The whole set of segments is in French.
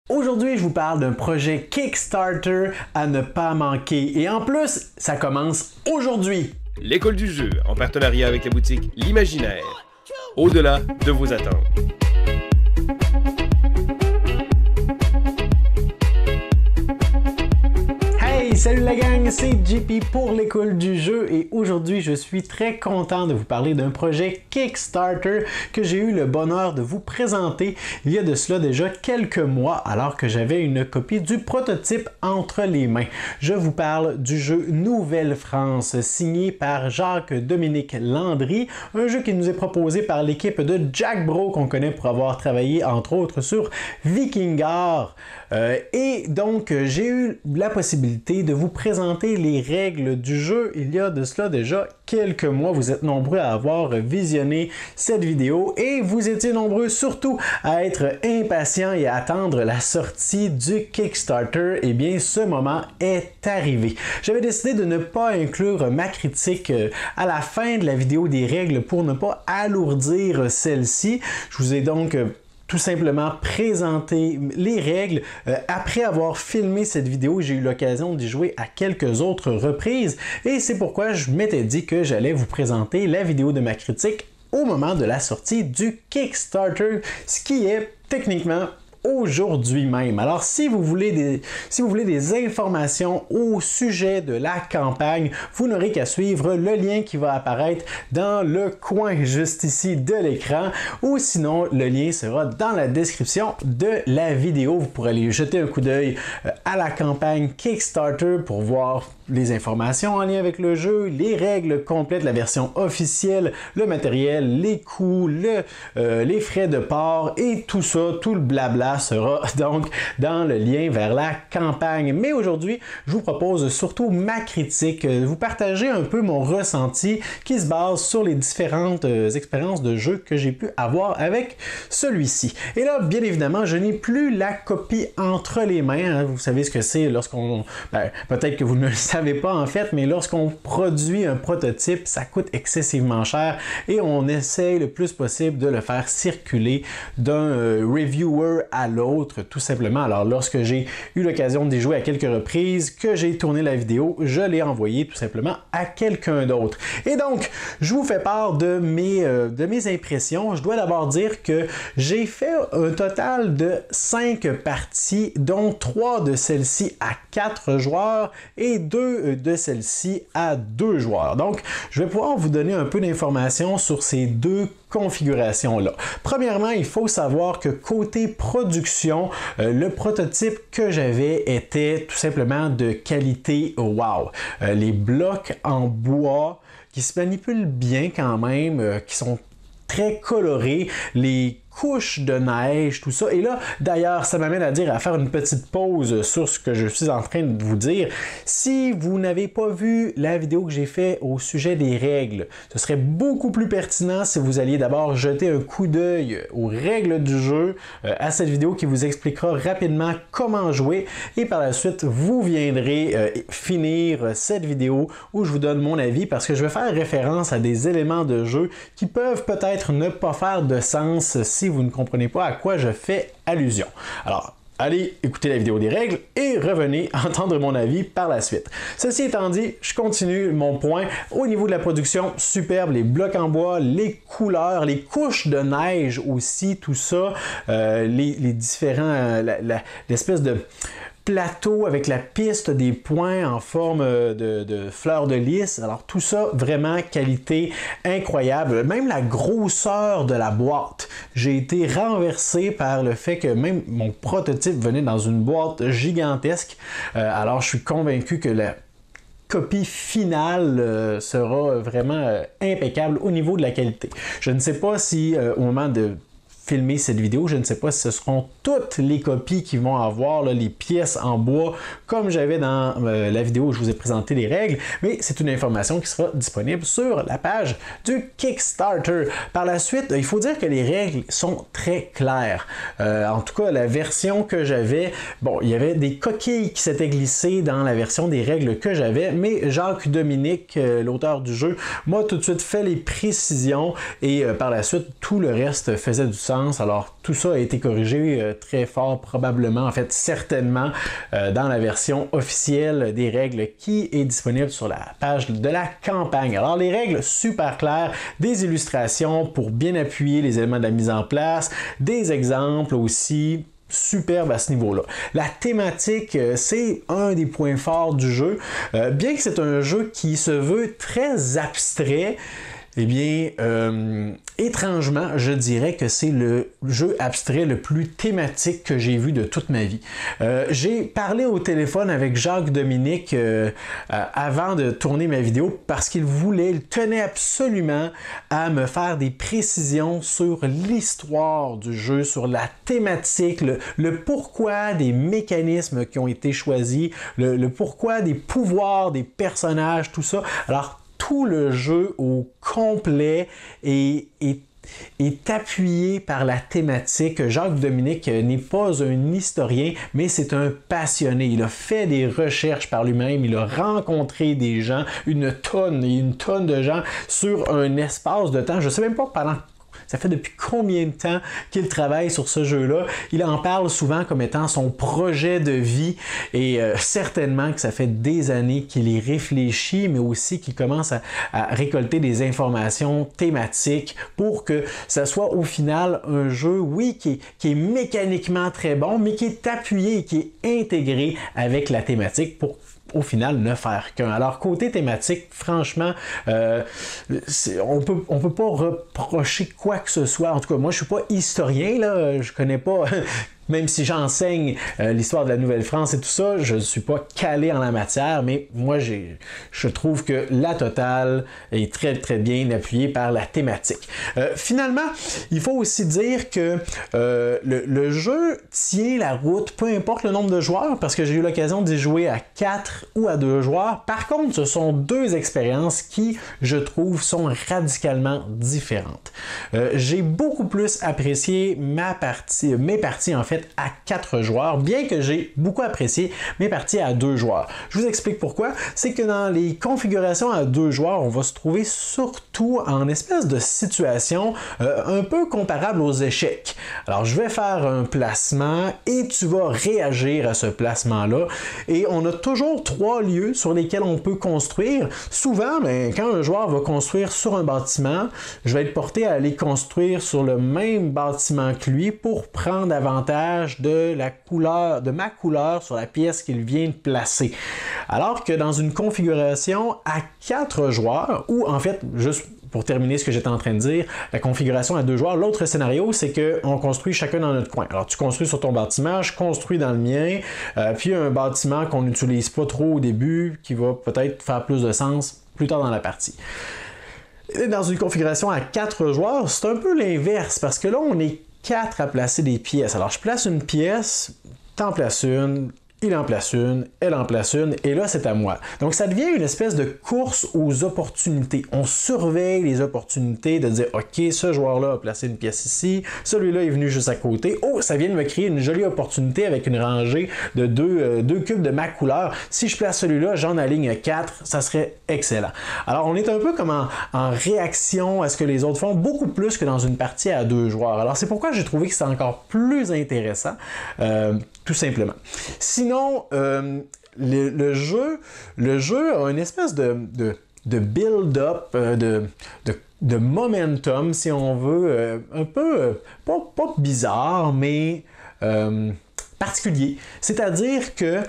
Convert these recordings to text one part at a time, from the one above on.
Aujourd'hui, je vous parle d'un projet Kickstarter à ne pas manquer. Et en plus, ça commence aujourd'hui. L'école du jeu, en partenariat avec la boutique L'Imaginaire. Au-delà de vos attentes. Hey, salut la gang, c'est JP pour l'école du jeu et aujourd'hui je suis très content de vous parler d'un projet Kickstarter que j'ai eu le bonheur de vous présenter il y a de cela déjà quelques mois alors que j'avais une copie du prototype entre les mains. Je vous parle du jeu Nouvelle-France signé par Jacques-Dominique Landry, un jeu qui nous est proposé par l'équipe de Jack Bro qu'on connaît pour avoir travaillé entre autres sur Vikingar. Et donc j'ai eu la possibilité de vous présenter les règles du jeu il y a de cela déjà quelques mois. Vous êtes nombreux à avoir visionné cette vidéo et vous étiez nombreux surtout à être impatients et à attendre la sortie du Kickstarter. Eh bien, ce moment est arrivé. J'avais décidé de ne pas inclure ma critique à la fin de la vidéo des règles pour ne pas alourdir celle-ci. Je vous ai donc tout simplement présenter les règles. Après avoir filmé cette vidéo, j'ai eu l'occasion d'y jouer à quelques autres reprises et c'est pourquoi je m'étais dit que j'allais vous présenter la vidéo de ma critique au moment de la sortie du Kickstarter, ce qui est techniquement aujourd'hui même. Alors, si vous voulez des informations au sujet de la campagne, vous n'aurez qu'à suivre le lien qui va apparaître dans le coin juste ici de l'écran ou sinon, le lien sera dans la description de la vidéo. Vous pourrez aller jeter un coup d'œil à la campagne Kickstarter pour voir les informations en lien avec le jeu, les règles complètes, la version officielle, le matériel, les coûts, les frais de port et tout ça, tout le blabla sera donc dans le lien vers la campagne. Mais aujourd'hui, je vous propose surtout ma critique, vous partager un peu mon ressenti qui se base sur les différentes expériences de jeu que j'ai pu avoir avec celui-ci. Et là, bien évidemment, je n'ai plus la copie entre les mains. Hein. Vous savez ce que c'est lorsqu'on... peut-être que vous ne le savez pas en fait, mais lorsqu'on produit un prototype, ça coûte excessivement cher et on essaye le plus possible de le faire circuler d'un reviewer à l'autre, tout simplement. Alors lorsque j'ai eu l'occasion d'y jouer à quelques reprises, que j'ai tourné la vidéo, je l'ai envoyé tout simplement à quelqu'un d'autre. Et donc, je vous fais part de mes impressions. Je dois d'abord dire que j'ai fait un total de 5 parties, dont 3 de celles-ci à 4 joueurs et 2 de celles-ci à 2 joueurs. Donc, je vais pouvoir vous donner un peu d'informations sur ces deux configuration-là. Premièrement, il faut savoir que côté production, le prototype que j'avais était tout simplement de qualité wow. Les blocs en bois qui se manipulent bien quand même, qui sont très colorés, les couches de neige, tout ça. Et là, d'ailleurs, ça m'amène à faire une petite pause sur ce que je suis en train de vous dire. Si vous n'avez pas vu la vidéo que j'ai faite au sujet des règles, ce serait beaucoup plus pertinent si vous alliez d'abord jeter un coup d'œil aux règles du jeu, à cette vidéo qui vous expliquera rapidement comment jouer et par la suite, vous viendrez finir cette vidéo où je vous donne mon avis parce que je vais faire référence à des éléments de jeu qui peuvent peut-être ne pas faire de sens si vous ne comprenez pas à quoi je fais allusion. Alors, allez écouter la vidéo des règles et revenez entendre mon avis par la suite. Ceci étant dit, je continue mon point. Au niveau de la production, superbe, les blocs en bois, les couleurs, les couches de neige aussi, tout ça, les différents, l'espèce de plateau avec la piste des points en forme de fleurs de lys. Alors tout ça, vraiment qualité incroyable. Même la grosseur de la boîte. J'ai été renversé par le fait que même mon prototype venait dans une boîte gigantesque. Alors je suis convaincu que la copie finale sera vraiment impeccable au niveau de la qualité. Je ne sais pas si au moment de filmer cette vidéo, je ne sais pas si ce seront toutes les copies qui vont avoir là, les pièces en bois comme j'avais dans la vidéo où je vous ai présenté les règles, mais c'est une information qui sera disponible sur la page du Kickstarter. Par la suite, il faut dire que les règles sont très claires. En tout cas, la version que j'avais, bon, il y avait des coquilles qui s'étaient glissées dans la version des règles que j'avais, mais Jacques-Dominique, l'auteur du jeu, m'a tout de suite fait les précisions et par la suite, tout le reste faisait du sens. France. Alors tout ça a été corrigé très fort probablement, en fait certainement, dans la version officielle des règles qui est disponible sur la page de la campagne. Alors les règles super claires, des illustrations pour bien appuyer les éléments de la mise en place, des exemples aussi. Superbe à ce niveau-là. La thématique, c'est un des points forts du jeu. Bien que c'est un jeu qui se veut très abstrait, eh bien, étrangement, je dirais que c'est le jeu abstrait le plus thématique que j'ai vu de toute ma vie. J'ai parlé au téléphone avec Jacques Dominique avant de tourner ma vidéo parce qu'il tenait absolument à me faire des précisions sur l'histoire du jeu, sur la thématique, le pourquoi des mécanismes qui ont été choisis, le pourquoi des pouvoirs des personnages, tout ça. Alors, tout le jeu au complet est appuyé par la thématique. Jacques Dominique n'est pas un historien, mais c'est un passionné. Il a fait des recherches par lui-même, il a rencontré des gens, une tonne de gens sur un espace de temps. Je ne sais même pas ça fait depuis combien de temps qu'il travaille sur ce jeu-là. Il en parle souvent comme étant son projet de vie et certainement que ça fait des années qu'il y réfléchit, mais aussi qu'il commence à récolter des informations thématiques pour que ça soit au final un jeu, oui, qui est mécaniquement très bon, mais qui est appuyé et qui est intégré avec la thématique pour au final ne faire qu'un. Alors côté thématique, franchement, on peut pas reprocher quoi que ce soit. En tout cas, moi je suis pas historien, là, je connais pas même si j'enseigne l'histoire de la Nouvelle-France et tout ça, je ne suis pas calé en la matière, mais moi, je trouve que la totale est très, très bien appuyée par la thématique. Finalement, il faut aussi dire que le jeu tient la route, peu importe le nombre de joueurs, parce que j'ai eu l'occasion d'y jouer à 4 ou à 2 joueurs. Par contre, ce sont deux expériences qui, je trouve, sont radicalement différentes. J'ai beaucoup plus apprécié mes parties, en fait, à 4 joueurs, bien que j'ai beaucoup apprécié mes parties à 2 joueurs. Je vous explique pourquoi. C'est que dans les configurations à 2 joueurs, on va se trouver surtout en espèce de situation un peu comparable aux échecs. Alors, je vais faire un placement et tu vas réagir à ce placement-là. Et on a toujours 3 lieux sur lesquels on peut construire. Souvent, quand un joueur va construire sur un bâtiment, je vais être porté à aller construire sur le même bâtiment que lui pour prendre avantage de ma couleur sur la pièce qu'il vient de placer. Alors que dans une configuration à 4 joueurs, ou en fait, juste pour terminer ce que j'étais en train de dire, la configuration à 2 joueurs, l'autre scénario, c'est qu'on construit chacun dans notre coin. Alors, tu construis sur ton bâtiment, je construis dans le mien, puis un bâtiment qu'on n'utilise pas trop au début, qui va peut-être faire plus de sens plus tard dans la partie. Et dans une configuration à 4 joueurs, c'est un peu l'inverse, parce que là, on est 4 à placer des pièces. Alors, je place une pièce, t'en places une, il en place une, elle en place une, et là, c'est à moi. Donc, ça devient une espèce de course aux opportunités. On surveille les opportunités de dire, OK, ce joueur-là a placé une pièce ici, celui-là est venu juste à côté. Oh, ça vient de me créer une jolie opportunité avec une rangée de deux cubes de ma couleur. Si je place celui-là, j'en aligne 4, ça serait excellent. Alors, on est un peu comme en réaction à ce que les autres font, beaucoup plus que dans une partie à 2 joueurs. Alors, c'est pourquoi j'ai trouvé que c'est encore plus intéressant, tout simplement. Sinon, le jeu a une espèce de build-up, de momentum, si on veut, un peu, pas bizarre, mais particulier. C'est-à-dire que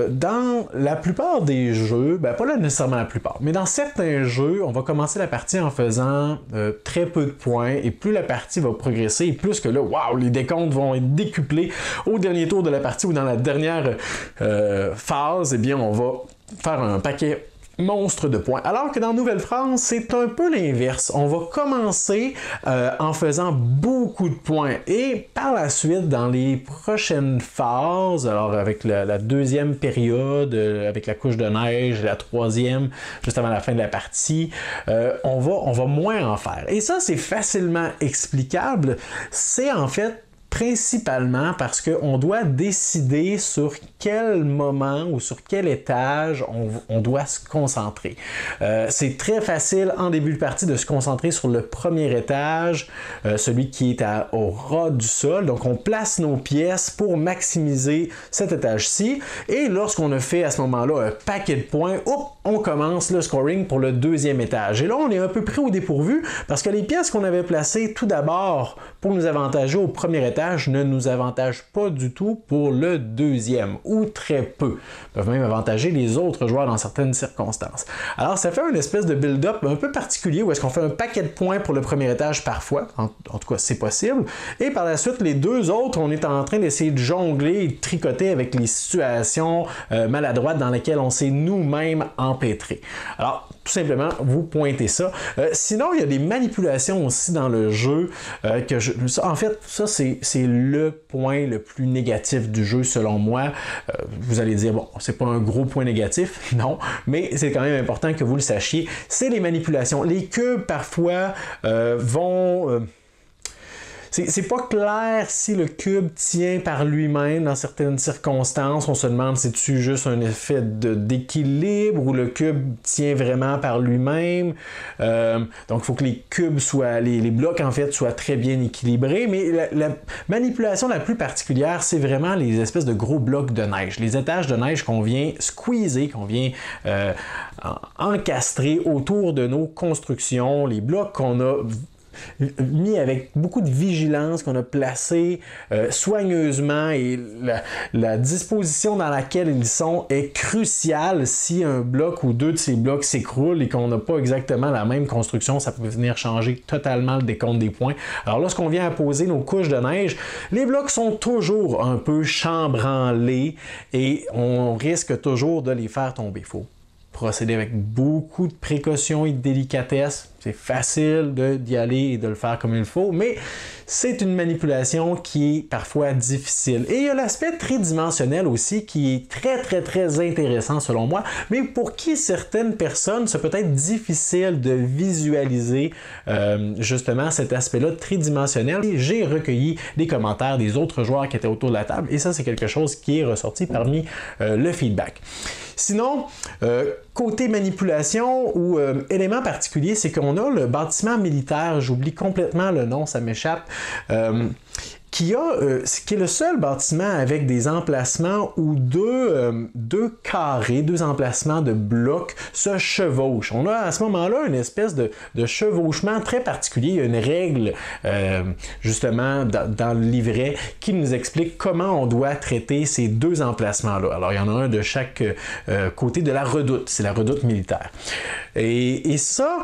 dans la plupart des jeux, pas là nécessairement la plupart, mais dans certains jeux, on va commencer la partie en faisant très peu de points, et plus la partie va progresser, et plus que là, waouh, les décomptes vont être décuplés au dernier tour de la partie ou dans la dernière phase, eh bien, on va faire un paquet monstre de points. Alors que dans Nouvelle-France, c'est un peu l'inverse. On va commencer en faisant beaucoup de points et par la suite, dans les prochaines phases, alors avec la deuxième période, avec la couche de neige, la troisième, juste avant la fin de la partie, on va moins en faire. Et ça, c'est facilement explicable. C'est en fait principalement parce qu'on doit décider sur quel moment ou sur quel étage on doit se concentrer. C'est très facile en début de partie de se concentrer sur le premier étage, celui qui est au ras du sol. Donc on place nos pièces pour maximiser cet étage-ci. Et lorsqu'on a fait à ce moment-là un paquet de points, on commence le scoring pour le deuxième étage. Et là, on est un peu pris au dépourvu parce que les pièces qu'on avait placées tout d'abord pour nous avantager au premier étage ne nous avantagent pas du tout pour le deuxième, ou très peu. Ils peuvent même avantager les autres joueurs dans certaines circonstances. Alors, ça fait une espèce de build-up un peu particulier où est-ce qu'on fait un paquet de points pour le premier étage parfois, en tout cas c'est possible, et par la suite, les deux autres, on est en train d'essayer de jongler et de tricoter avec les situations maladroites dans lesquelles on s'est nous-mêmes empêtrés. Alors, tout simplement, vous pointez ça. Sinon, il y a des manipulations aussi dans le jeu en fait, ça, c'est le point le plus négatif du jeu, selon moi. Vous allez dire, bon, c'est pas un gros point négatif, non, mais c'est quand même important que vous le sachiez. C'est les manipulations. Les cubes, parfois, vont... C'est pas clair si le cube tient par lui-même dans certaines circonstances. On se demande si c'est juste un effet d'équilibre ou le cube tient vraiment par lui-même. Donc il faut que les cubes soient, les blocs en fait soient très bien équilibrés. Mais la manipulation la plus particulière, c'est vraiment les espèces de gros blocs de neige. Les étages de neige qu'on vient squeezer, qu'on vient encastrer autour de nos constructions. Les blocs qu'on a mis avec beaucoup de vigilance, qu'on a placé soigneusement, et la disposition dans laquelle ils sont est cruciale. Si un bloc ou deux de ces blocs s'écroulent et qu'on n'a pas exactement la même construction, ça peut venir changer totalement le décompte des points. Alors lorsqu'on vient à poser nos couches de neige, les blocs sont toujours un peu chambranlés et on risque toujours de les faire tomber. Il faut procéder avec beaucoup de précautions et de délicatesse. C'est facile d'y aller et de le faire comme il faut, mais c'est une manipulation qui est parfois difficile. Et il y a l'aspect tridimensionnel aussi qui est très intéressant selon moi, mais pour qui certaines personnes, c'est peut-être difficile de visualiser justement cet aspect-là tridimensionnel. Et j'ai recueilli des commentaires des autres joueurs qui étaient autour de la table, et ça, c'est quelque chose qui est ressorti parmi le feedback. Sinon, côté manipulation ou élément particulier, c'est qu'on a le bâtiment militaire, j'oublie complètement le nom, ça m'échappe, qui est le seul bâtiment avec des emplacements où deux carrés, deux emplacements de blocs se chevauchent. On a à ce moment-là une espèce de chevauchement très particulier. Il y a une règle, justement, dans le livret qui nous explique comment on doit traiter ces deux emplacements-là. Alors, il y en a un de chaque côté de la redoute. C'est la redoute militaire. Et ça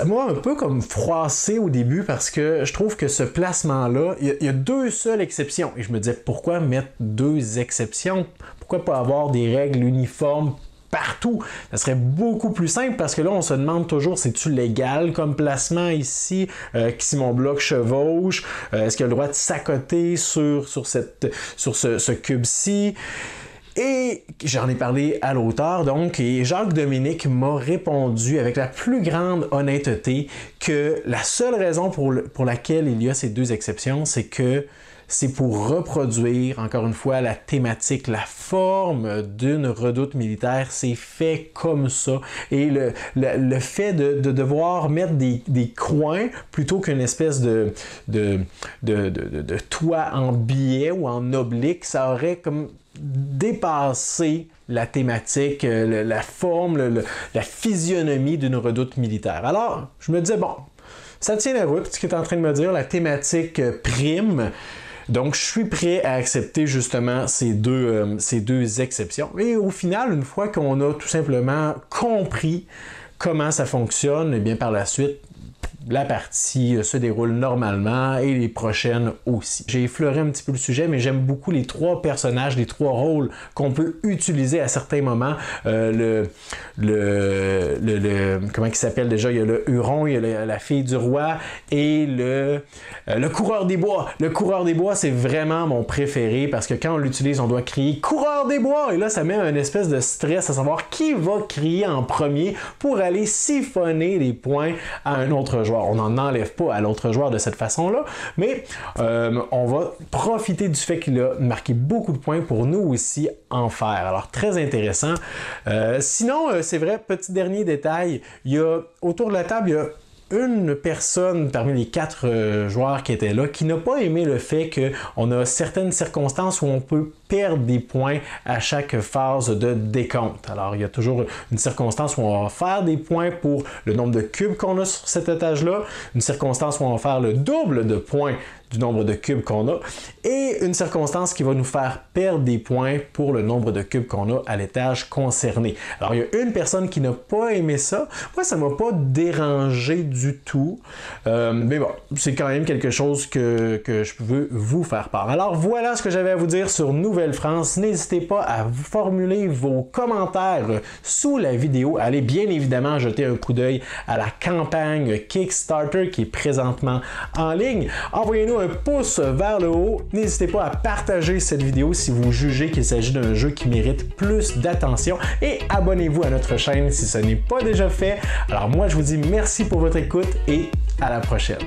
m'a un peu comme froissé au début parce que je trouve que ce placement-là, il y a deux seules exceptions. Et je me disais, pourquoi mettre deux exceptions? Pourquoi pas avoir des règles uniformes partout? Ça serait beaucoup plus simple parce que là, on se demande toujours, c'est-tu légal comme placement ici? Si mon bloc chevauche? Est-ce qu'il a le droit de s'accoter sur ce cube-ci? Et j'en ai parlé à l'auteur, donc, et Jacques Dominique m'a répondu avec la plus grande honnêteté que la seule raison pour laquelle il y a ces deux exceptions, c'est que c'est pour reproduire, encore une fois, la thématique, la forme d'une redoute militaire. C'est fait comme ça. Et le fait de devoir mettre des coins plutôt qu'une espèce de toit en biais ou en oblique, ça aurait comme dépassé la thématique, la forme, la physionomie d'une redoute militaire. Alors, je me disais, bon, ça tient la route, ce qu'il est en train de me dire, la thématique prime. Donc, je suis prêt à accepter justement ces deux exceptions. Et au final, une fois qu'on a tout simplement compris comment ça fonctionne, et bien par la suite, la partie se déroule normalement et les prochaines aussi. J'ai effleuré un petit peu le sujet, mais j'aime beaucoup les trois personnages, les trois rôles qu'on peut utiliser à certains moments. Comment il s'appelle déjà? Il y a le Huron, il y a la fille du roi et le coureur des bois. Le coureur des bois, c'est vraiment mon préféré parce que quand on l'utilise, on doit crier « Coureur des bois » et là, ça met une espèce de stress à savoir qui va crier en premier pour aller siphonner les points à un autre joueur. on n'en enlève pas à l'autre joueur de cette façon-là, mais on va profiter du fait qu'il a marqué beaucoup de points pour nous aussi en faire. Alors, très intéressant. Sinon, c'est vrai, petit dernier détail, autour de la table, il y a une personne parmi les 4 joueurs qui étaient là qui n'a pas aimé le fait qu'on a certaines circonstances où on peut perdre des points à chaque phase de décompte. Alors, il y a toujours une circonstance où on va faire des points pour le nombre de cubes qu'on a sur cet étage-là, une circonstance où on va faire le double de points du nombre de cubes qu'on a, et une circonstance qui va nous faire perdre des points pour le nombre de cubes qu'on a à l'étage concerné. Alors, il y a une personne qui n'a pas aimé ça. Moi, ça ne m'a pas dérangé du tout. Mais bon, c'est quand même quelque chose que je veux vous faire part. Alors, voilà ce que j'avais à vous dire sur Nouvelle-France. N'hésitez pas à vous formuler vos commentaires sous la vidéo. Allez bien évidemment jeter un coup d'œil à la campagne Kickstarter qui est présentement en ligne. Envoyez-nous un pouce vers le haut. N'hésitez pas à partager cette vidéo si vous jugez qu'il s'agit d'un jeu qui mérite plus d'attention et abonnez-vous à notre chaîne si ce n'est pas déjà fait. Alors moi, je vous dis merci pour votre écoute et à la prochaine.